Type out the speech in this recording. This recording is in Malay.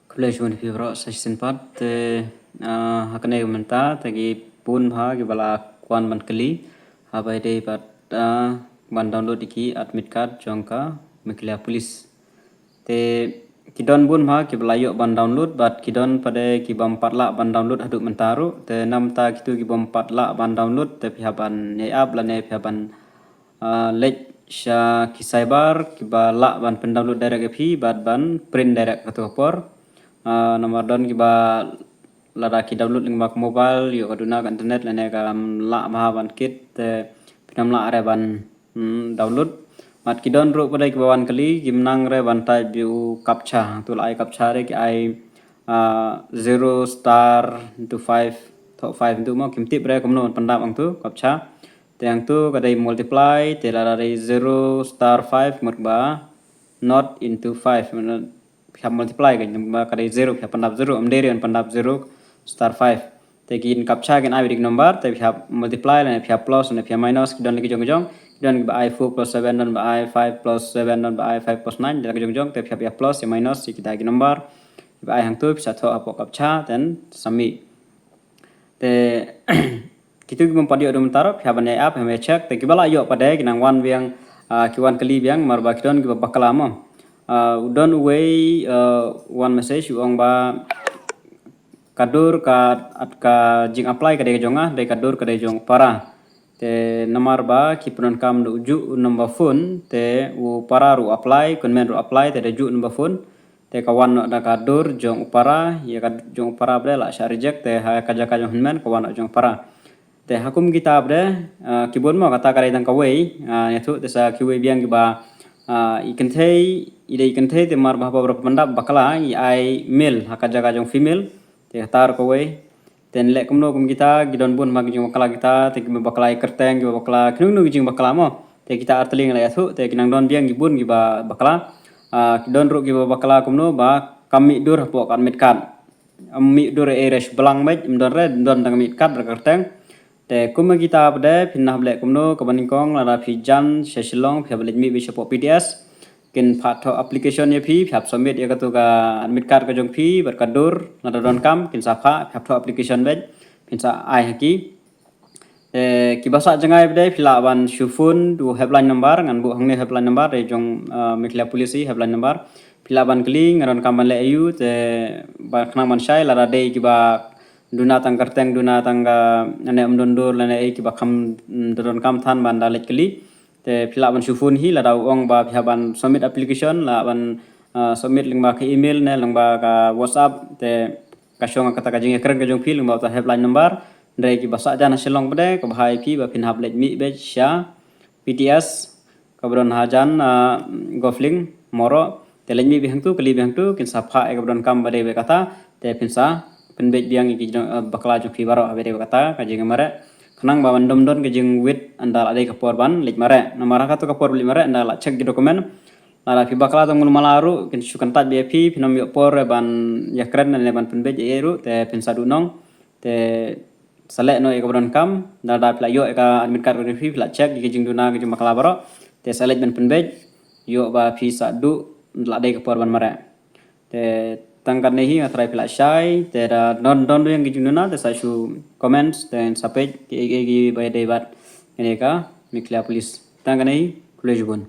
Collegium Fibro Section Part hakane menta tagi pun bha gibala kwan man kali habai dei pat ban download iki admit card jongka miklia police te kidon bun bha gibala yo ban download bat kidon pada kibam patla ban download haduk mentaru te nam ta kitu kibam patla ban download te pihaban ne app la ne pihaban lek sha ki cyber kibala ban pen download direct pi bat ban print direct katu por nomor don kiba lada ki download ling mak mobile yo kaduna ka internet lene ka la ma ban kit pinam la are ban download mat ki don ro pada ki bawan kali gimnang re ban tai biu captcha tu lai captcha re ki ai 0 star to 5 to 5 tu mo kim tip re komno pandap ang tu captcha te ang tu kadai multiply te la re 0 star 5 mot ba not into 5 pihak multiply kan kadai 0 pihak pandap 0 amderi an pandap 0 star 5 te kin captcha kan abidik number te pihak multiply la pihak plus na pihak minus kidon lagi jong dan ba I 4 plus 7 dan ba I 5 plus 7 dan ba I 5 plus 9 dan jong te pihak plus ya minus si kita lagi number ba I hang tu bisa tho apo captcha dan sami te kitu gimon padio dum taro pihak ban app me check te kibala yo pada kinang wan biang kiwan kali biang marba kidon giba bakalamo don't way one message uang ba kadur ka jing apply ka de jonga de kadur ka de jong para te nomor ba ki punon kam do ju number phone te u para ru apply konmen ru apply te de ju number phone te kawan da kadur jong para ya ka jong para bre la sha reject te ha ka jaka jong men kawan jong para te hakum kitab de kibon mo kata kare tang kawei yaitu te sa kiwei biang ba ikan thei te mar bah beberapa pendap bakala ai male haka jaga jong female te tar ko we ten lek kumno kum kita gidon bun mag jong bakala kita te bakala kerteng gi bakala knung nu jing bakala mo te kita arteling la yasu te kinang don biang gibun gi ba bakala kidon ru gi ba bakala kumno ba kami dur po kan mit kan mi dur e res belang met don red don dang mit kat kerteng te kuma kita abde pinah blek kumno kabaningkong la phi jan sesilong phi blek mi bi support PDS kin phato application ye phi phap submit ya katu ka admit card ka jong phi berkadur la don kam kin sapha phap application bet pin sa ai haki ki basa jangai bde phila ban shufun du helpline number ngan bu hangne helpline number re jong mikla polisi helpline number phila ban kling ngaron kam ban le ayu te ba khna man shai la de ki ba duna tang kerteng duna tangga ane amdondur lane ki bakam don kam than ban dalet kali te phila ban shufun hi la daw ong ba phia ban submit application la ban submit ling ba ke email ne lang ba ka whatsapp te ka shong kata ka jing ekran ka jong phil ba ta helpline number ndai ki basa jana silong bade ko bhai phi ba phin hab let mi be sha PTS kabron hajan gofling moro te let mi bi hang tu kali bi hang tu kin sapha e kabron kam bade be kata te phin sa penbet biang iki bakla ju phi baro abede kata ka jing mare khnang ba bandom don ke jing wit andal ade ka porban lik mare namara ka to ka por lik mare andal cek di dokumen ala phi bakla to ngul malaru kin sukan tat be phi phinom yo por ban yakren ne ban penbet eru te pensa dunong te sale no e kabron kam da da pla yo e ka admit card ko phi pla cek di jing duna ke jing bakla baro te sale ben penbet yo ba phi sa du la de ka porban mare te tangkan nehi atrai pila shai tera don yang gijununa te sa shu comments dan sapej ki by debat ini ka mikla police tangkan nehi kulejubun